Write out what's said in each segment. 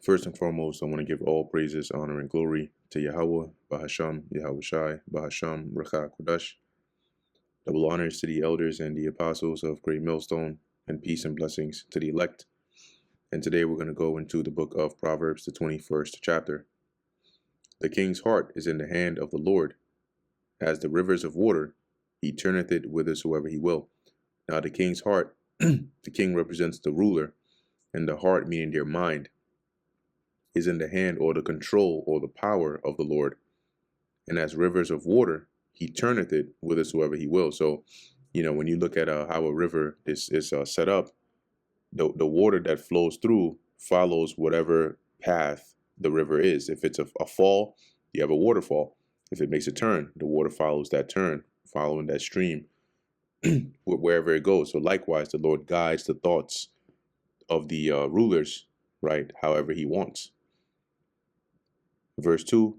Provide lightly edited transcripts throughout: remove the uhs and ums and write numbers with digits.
First and foremost, I want to give all praises, honor, and glory to Yahweh, Bahasham, Yahweh Shai, Bahasham, Recha Kodash. Double honors to the elders and the apostles of Great Millstone, and peace and blessings to the elect. And today we're going to go into the book of Proverbs, the 21st chapter. The king's heart is in the hand of the Lord. As the rivers of water, he turneth it whithersoever he will. Now the king's heart, the king represents the ruler, and the heart, meaning their mind, is in the hand or the control or the power of the Lord. And as rivers of water, he turneth it whithersoever he will. So, when you look at how a river is set up, the water that flows through follows whatever path the river is. If it's a fall, you have a waterfall. If it makes a turn, the water follows that turn, following that stream, wherever it goes. So likewise, the Lord guides the thoughts of the rulers, right, however he wants. Verse 2,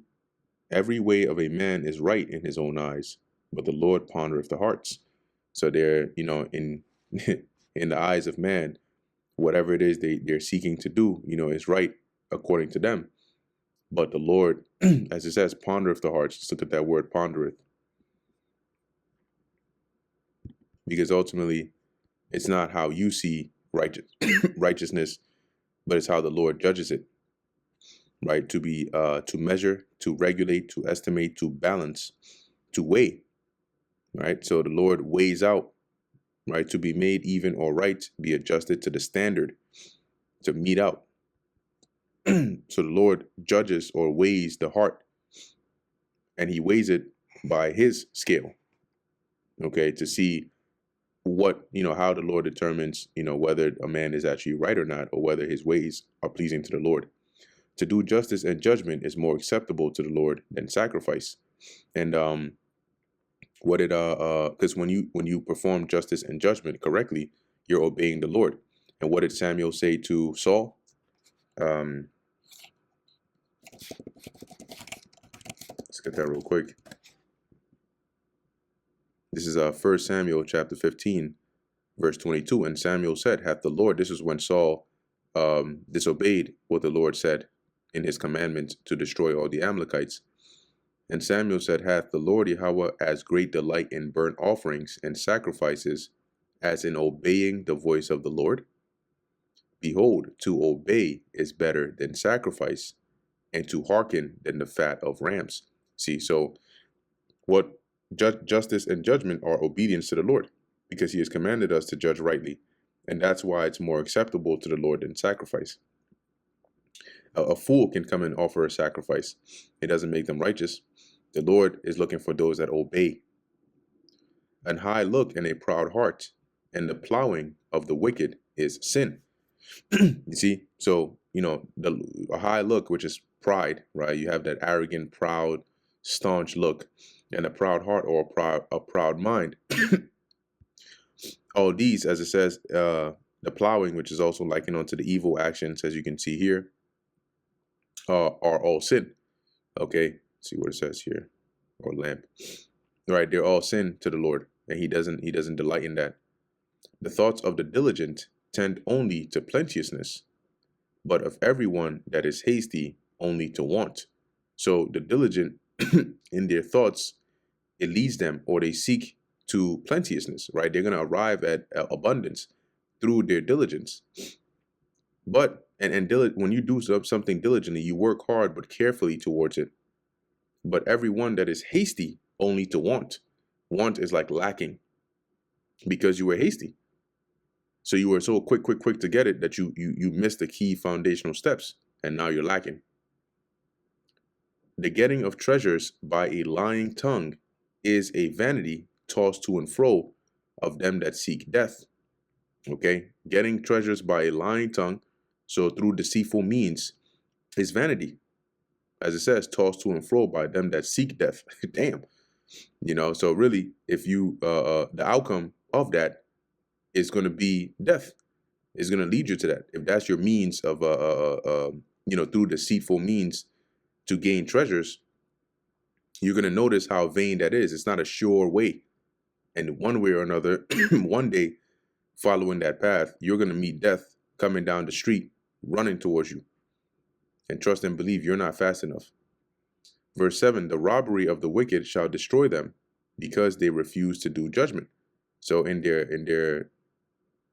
every way of a man is right in his own eyes, but the Lord pondereth the hearts. So they're, in in the eyes of man, whatever it is they're seeking to do, is right according to them. But the Lord, as it says, pondereth the hearts. Just look at that word, pondereth. Because ultimately, it's not how you see righteousness, but it's how the Lord judges it. Right, to be to measure, to regulate, to estimate, to balance, to weigh. Right, so the Lord weighs out, right, to be made even or right, be adjusted to the standard, to meet out. So the Lord judges or weighs the heart, and he weighs it by his scale, okay, to see what, how the Lord determines, whether a man is actually right or not, or whether his ways are pleasing to the Lord. To do justice and judgment is more acceptable to the Lord than sacrifice. And because when you perform justice and judgment correctly, you're obeying the Lord. And what did Samuel say to Saul? Let's get that real quick. This is 1 Samuel chapter 15, verse 22. And Samuel said, hath the Lord, this is when Saul disobeyed what the Lord said in his commandment to destroy all the Amalekites. And Samuel said, hath the Lord Yahweh as great delight in burnt offerings and sacrifices as in obeying the voice of the Lord? Behold, to obey is better than sacrifice, and to hearken than the fat of rams. See, so what justice and judgment are obedience to the Lord, because he has commanded us to judge rightly. And that's why it's more acceptable to the Lord than sacrifice. A fool can come and offer a sacrifice. It doesn't make them righteous. The Lord is looking for those that obey. An high look and a proud heart, and the plowing of the wicked is sin. You see, so a high look, which is pride, right? You have that arrogant, proud, staunch look, and a proud heart or a proud mind. All these, as it says, the plowing, which is also likened unto the evil actions, as you can see here, are all sin. Okay, let's see what it says here, or lamp. Right, they're all sin to the Lord, and he doesn't delight in that. The thoughts of the diligent tend only to plenteousness, but of everyone that is hasty only to want. So the diligent in their thoughts, it leads them, or they seek to plenteousness, right? They're going to arrive at abundance through their diligence. But when you do something diligently, you work hard but carefully towards it. But everyone that is hasty only to want. Want is like lacking, because you were hasty. So you were so quick to get it that you missed the key foundational steps, and now you're lacking. The getting of treasures by a lying tongue is a vanity tossed to and fro of them that seek death. Okay, getting treasures by a lying tongue, so through deceitful means, is vanity. As it says, tossed to and fro by them that seek death. Damn. So really, if you the outcome of that is going to be death. Is going to lead you to that. If that's your means of through deceitful means to gain treasures, you're going to notice how vain that is. It's not a sure way. And one way or another, one day, following that path, you're going to meet death coming down the street, running towards you. and trust and believe you're not fast enough. Verse 7, the robbery of the wicked shall destroy them, because they refuse to do judgment. So in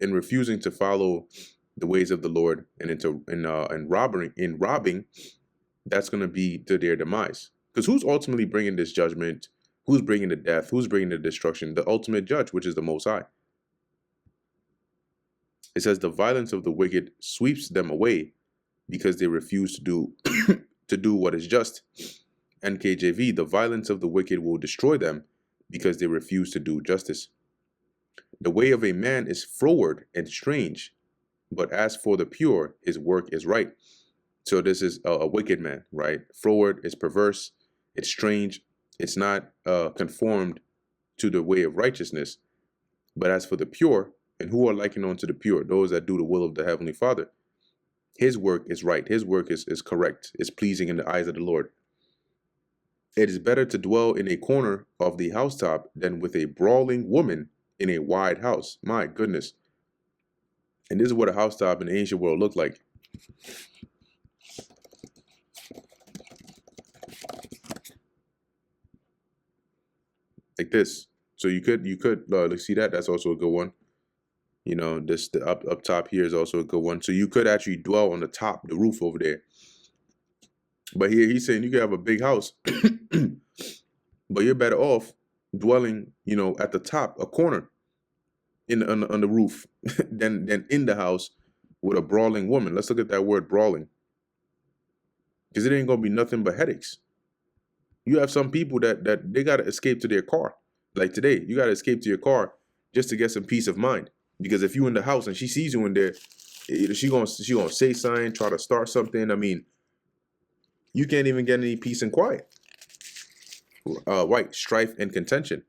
refusing to follow the ways of the Lord, and in robbing, that's going to be to their demise. Because who's ultimately bringing this judgment? Who's bringing the death? Who's bringing the destruction? The ultimate judge, which is the Most High. It says the violence of the wicked sweeps them away, because they refuse to do to do what is just. NKJV, the violence of the wicked will destroy them, because they refuse to do justice. The way of a man is froward and strange, but as for the pure, his work is right. So this is a wicked man, right? Froward is perverse, it's strange, it's not conformed to the way of righteousness. But as for the pure, and who are likened unto the pure, those that do the will of the Heavenly Father, his work is right, his work is correct, is pleasing in the eyes of the Lord. It is better to dwell in a corner of the housetop than with a brawling woman in a wide house. My goodness. And this is what a housetop in the ancient world looked like. Like this. So you could see that. That's also a good one. You know, this the up top here is also a good one. So you could actually dwell on the top, the roof over there. But here he's saying you could have a big house, but you're better off dwelling, you know, at the top, a corner, on the roof, than in the house with a brawling woman. Let's look at that word brawling, because it ain't gonna be nothing but headaches. You have some people that they gotta escape to their car. Like today, you gotta escape to your car just to get some peace of mind. Because if you in the house and she sees you in there, she gonna say something, try to start something. I mean, you can't even get any peace and quiet. Right, strife and contention.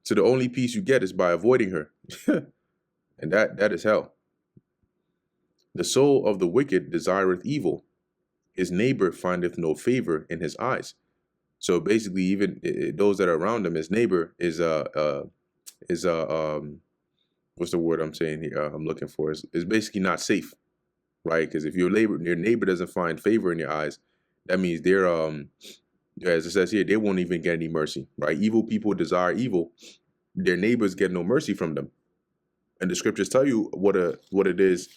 So the only peace you get is by avoiding her. And that is hell. The soul of the wicked desireth evil. His neighbor findeth no favor in his eyes. So basically, even those that are around him, his neighbor is what's the word I'm saying here? I'm looking for is basically not safe, right? Because if your neighbor doesn't find favor in your eyes, that means they're as it says here, they won't even get any mercy, right? Evil people desire evil; their neighbors get no mercy from them. And the scriptures tell you what it is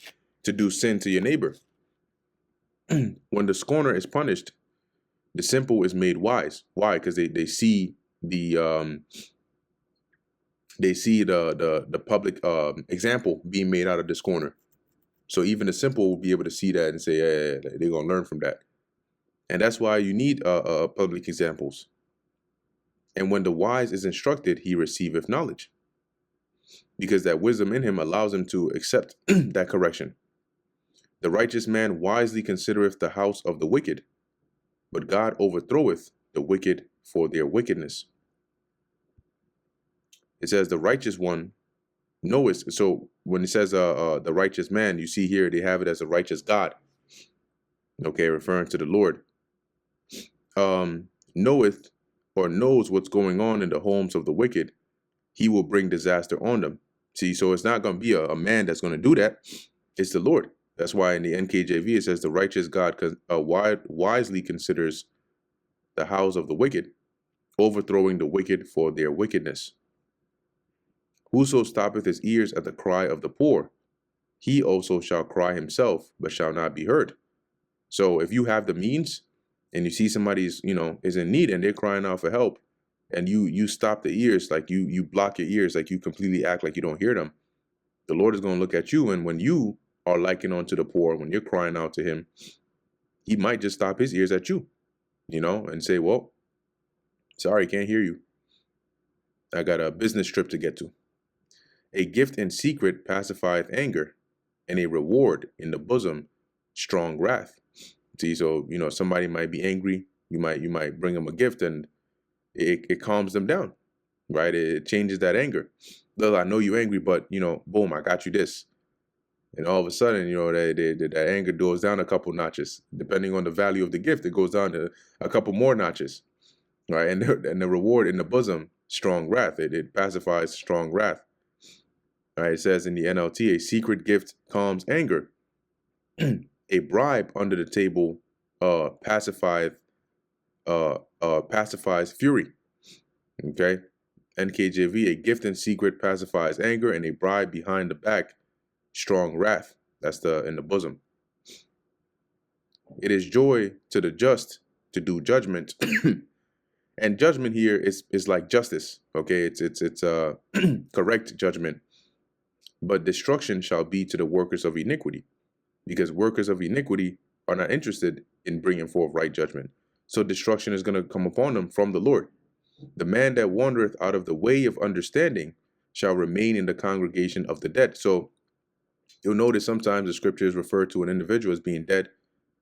to do sin to your neighbor. When the scorner is punished, the simple is made wise. Why? Because they see the public example being made out of this corner. So even the simple will be able to see that and say, yeah, they're going to learn from that. And that's why you need public examples. And when the wise is instructed, he receiveth knowledge, because that wisdom in him allows him to accept that correction. The righteous man wisely considereth the house of the wicked, but God overthroweth the wicked for their wickedness. It says the righteous one knoweth. So when it says the righteous man, you see here they have it as a righteous God. Okay, referring to the Lord. Knoweth or knows what's going on in the homes of the wicked, he will bring disaster on them. See, so it's not going to be a man that's going to do that. It's the Lord. That's why in the NKJV it says the righteous God wisely considers the house of the wicked, overthrowing the wicked for their wickedness. Whoso stoppeth his ears at the cry of the poor, he also shall cry himself, but shall not be heard. So if you have the means and you see somebody's, is in need and they're crying out for help, and you stop the ears, like you block your ears, like you completely act like you don't hear them, the Lord is going to look at you. And when you are likened unto the poor, when you're crying out to him, he might just stop his ears at you, and say, well, sorry, can't hear you. I got a business trip to get to. A gift in secret pacifieth anger, and a reward in the bosom strong wrath. See, so somebody might be angry. You might bring them a gift, and it calms them down, right? It changes that anger. Well, I know you're angry, but boom, I got you this, and all of a sudden, that anger goes down a couple notches. Depending on the value of the gift, it goes down to a couple more notches, right? And the reward in the bosom strong wrath. It pacifies strong wrath. Right, it says in the NLT, a secret gift calms anger, A bribe under the table pacifies fury. Okay. NKJV, a gift in secret pacifies anger, and a bribe behind the back, strong wrath. That's in the bosom. It is joy to the just to do judgment. And judgment here is like justice. Okay, it's correct judgment. But destruction shall be to the workers of iniquity, because workers of iniquity are not interested in bringing forth right judgment. So destruction is going to come upon them from the Lord. The man that wandereth out of the way of understanding shall remain in the congregation of the dead. So you'll notice sometimes the scriptures refer to an individual as being dead.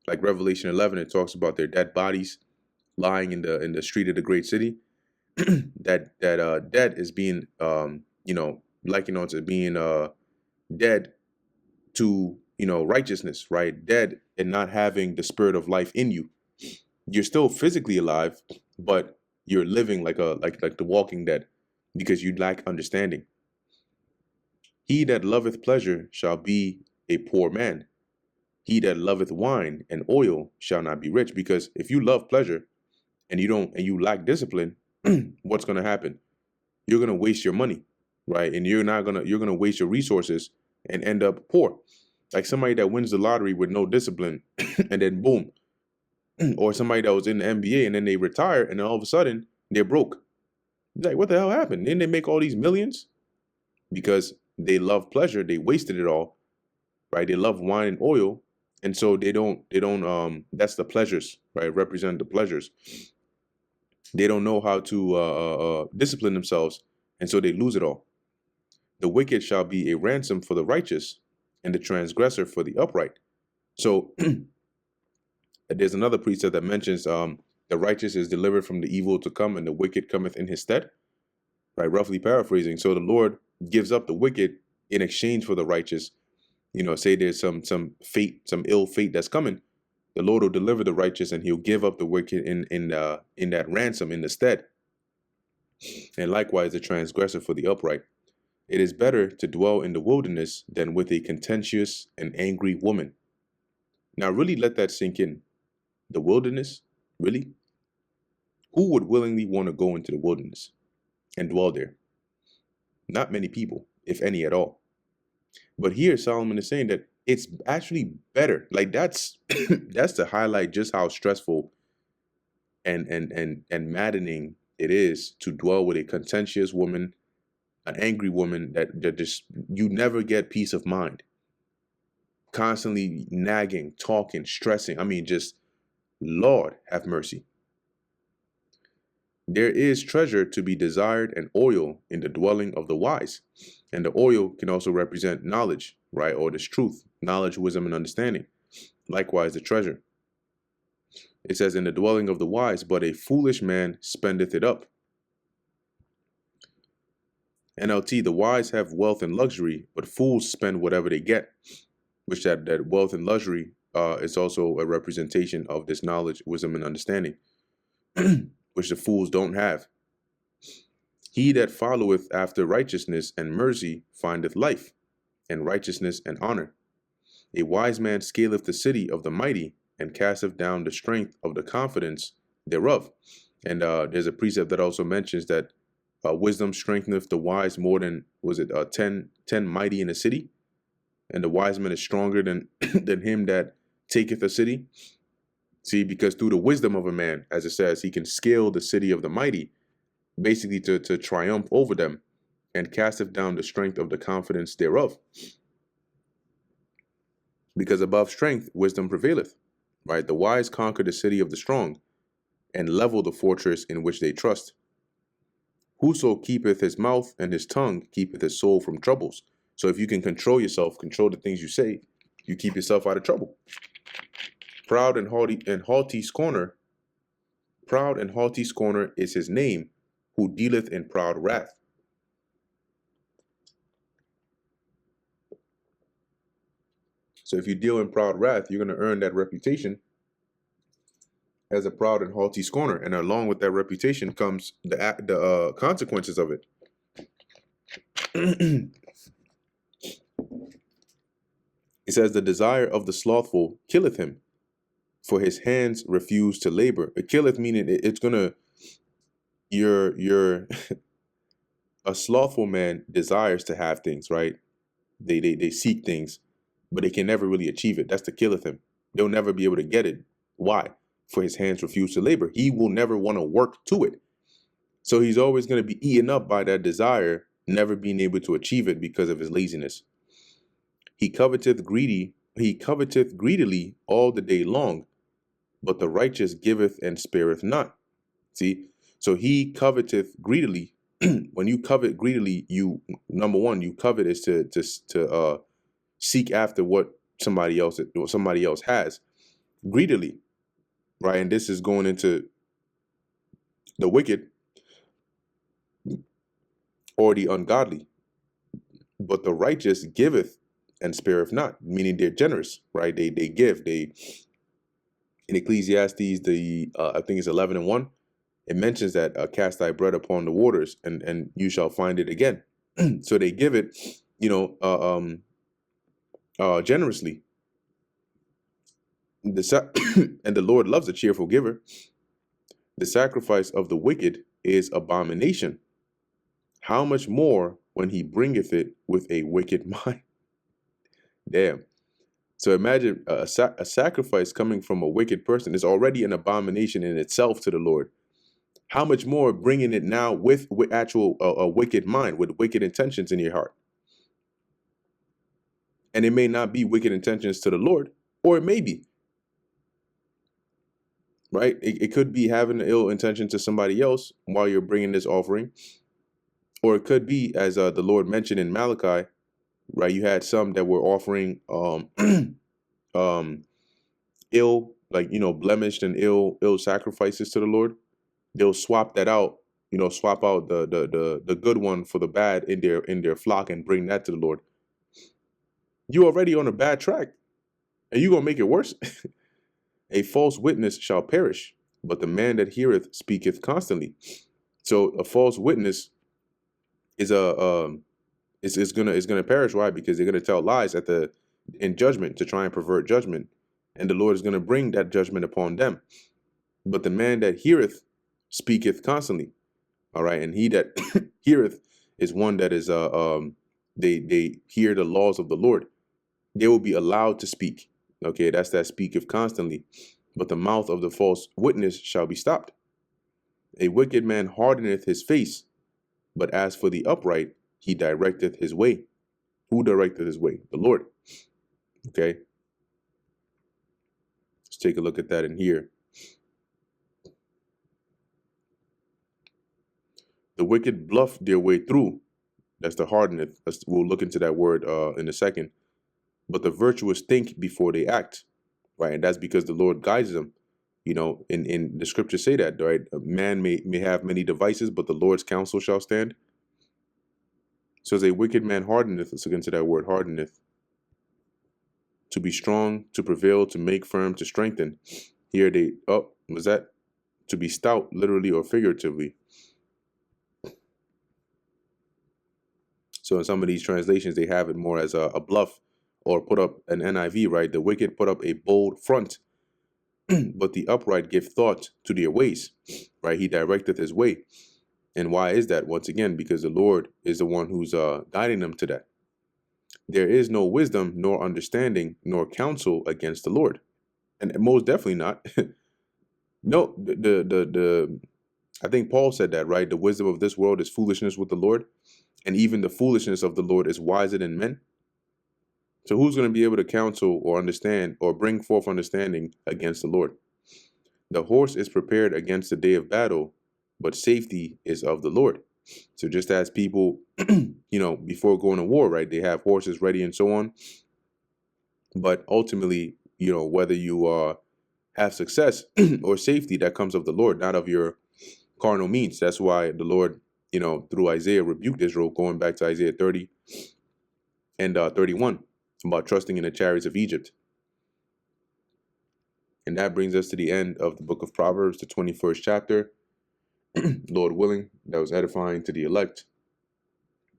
Like Revelation 11, it talks about their dead bodies lying in the street of the great city. that dead is being likened on to being dead to righteousness, right? Dead and not having the spirit of life in you. You're still physically alive, but you're living like the walking dead, because you lack understanding. He that loveth pleasure shall be a poor man. He that loveth wine and oil shall not be rich. Because if you love pleasure and you lack discipline, what's going to happen? You're going to waste your money, right? And you're going to waste your resources and end up poor. Like somebody that wins the lottery with no discipline and then boom. Or somebody that was in the NBA and then they retire and then all of a sudden they're broke. Like, what the hell happened? Didn't they make all these millions? Because they love pleasure, they wasted it all, right? They love wine and oil, and so they don't that's the pleasures, right? Represent the pleasures. They don't know how to discipline themselves, and so they lose it all. The wicked shall be a ransom for the righteous, and the transgressor for the upright. So there's another precept that mentions the righteous is delivered from the evil to come, and the wicked cometh in his stead, right? Roughly paraphrasing. So the Lord gives up the wicked in exchange for the righteous. Say there's some fate, some ill fate that's coming. The Lord will deliver the righteous, and he'll give up the wicked in that ransom in the stead. And likewise, the transgressor for the upright. It is better to dwell in the wilderness than with a contentious and angry woman. Now, really let that sink in. The wilderness, really? Who would willingly want to go into the wilderness and dwell there? Not many people, if any at all. But here Solomon is saying that it's actually better. Like that's that's to highlight just how stressful and maddening it is to dwell with a contentious woman, an angry woman that just you never get peace of mind. Constantly nagging, talking, stressing. I mean, just Lord have mercy. There is treasure to be desired and oil in the dwelling of the wise. And the oil can also represent knowledge, right? Or this truth, knowledge, wisdom, and understanding. Likewise, the treasure. It says, in the dwelling of the wise, but a foolish man spendeth it up. NLT, the wise have wealth and luxury, but fools spend whatever they get. Which that wealth and luxury is also a representation of this knowledge, wisdom, and understanding, which the fools don't have. He that followeth after righteousness and mercy findeth life, and righteousness and honor. A wise man scaleth the city of the mighty, and casteth down the strength of the confidence thereof. And there's a precept that also mentions that wisdom strengtheneth the wise more than, 10 mighty in a city? And the wise man is stronger than than him that taketh a city. See, because through the wisdom of a man, as it says, he can scale the city of the mighty, basically to triumph over them, and casteth down the strength of the confidence thereof. Because above strength, wisdom prevaileth, right? The wise conquer the city of the strong, and level the fortress in which they trust. Whoso keepeth his mouth and his tongue keepeth his soul from troubles. So if you can control yourself, control the things you say, you keep yourself out of trouble. Proud and haughty scorner is his name, who dealeth in proud wrath. So if you deal in proud wrath, you're going to earn that reputation as a proud and haughty scorner. And along with that reputation comes the consequences of it. It says, the desire of the slothful killeth him, for his hands refuse to labor. It killeth, meaning it's gonna, you're a slothful man desires to have things, right? They seek things, but they can never really achieve it. That's the killeth him. They'll never be able to get it. Why? For his hands refuse to labor. He will never want to work to it. So he's always going to be eaten up by that desire, never being able to achieve it because of his laziness. He coveteth greedily all the day long, but the righteous giveth and spareth not. See? So he coveteth greedily. When you covet greedily, you, number one, you covet is to seek after what somebody else has greedily, right? And this is going into the wicked or the ungodly. But the righteous giveth and spareth not, meaning they're generous, right? They give. They, in Ecclesiastes, I think it's 11:1, it mentions that cast thy bread upon the waters, and you shall find it again. So they give it, generously. And the Lord loves a cheerful giver. The sacrifice of the wicked is abomination. How much more when he bringeth it with a wicked mind? Damn. So imagine a sacrifice coming from a wicked person is already an abomination in itself to the Lord. How much more bringing it now with actual a wicked mind, with wicked intentions in your heart? And it may not be wicked intentions to the Lord, or it may be, right? It could be having an ill intention to somebody else while you're bringing this offering. Or it could be, as the Lord mentioned in Malachi, right? You had some that were offering ill, like, blemished and ill sacrifices to the Lord. They'll swap that out, swap out the good one for the bad in their flock and bring that to the Lord. You already on a bad track, and you gonna make it worse. A false witness shall perish, but the man that heareth speaketh constantly. So a false witness is gonna perish. Why? Because they're gonna tell lies in judgment to try and pervert judgment, and the Lord is gonna bring that judgment upon them. But the man that heareth speaketh constantly. All right, and he that heareth is one that is they hear the laws of the Lord. They will be allowed to speak. Okay, that's that speaketh constantly. But the mouth of the false witness shall be stopped. A wicked man hardeneth his face, but as for the upright, he directeth his way. Who directeth his way? The Lord. Okay. Let's take a look at that in here. The wicked bluff their way through. That's the hardeneth. We'll look into that word in a second. But the virtuous think before they act, right? And that's because the Lord guides them. In the scriptures say that, right? A man may have many devices, but the Lord's counsel shall stand. So as a wicked man hardeneth, let's look into that word, hardeneth. To be strong, to prevail, to make firm, to strengthen. Here was that to be stout, literally or figuratively? So in some of these translations, they have it more as a bluff, or put up an NIV, right? The wicked put up a bold front, but the upright give thought to their ways, right? He directeth his way. And why is that? Once again, because the Lord is the one who's guiding them to that. There is no wisdom, nor understanding, nor counsel against the Lord. And most definitely not. No, I think Paul said that, right? The wisdom of this world is foolishness with the Lord, and even the foolishness of the Lord is wiser than men. So who's going to be able to counsel or understand or bring forth understanding against the Lord? The horse is prepared against the day of battle, but safety is of the Lord. So just as people, before going to war, right, they have horses ready and so on. But ultimately, whether you have success or safety, that comes of the Lord, not of your carnal means. That's why the Lord, through Isaiah, rebuked Israel, going back to Isaiah 30 and 31, about trusting in the chariots of Egypt. And that brings us to the end of the book of Proverbs, the 21st chapter. Lord willing, that was edifying to the elect.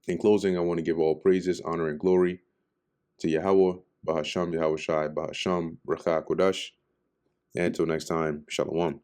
In closing, I want to give all praises, honor, and glory to Yahweh, Bahasham Yahushai, Bahasham Rakha Kodash. And until next time, Shalom.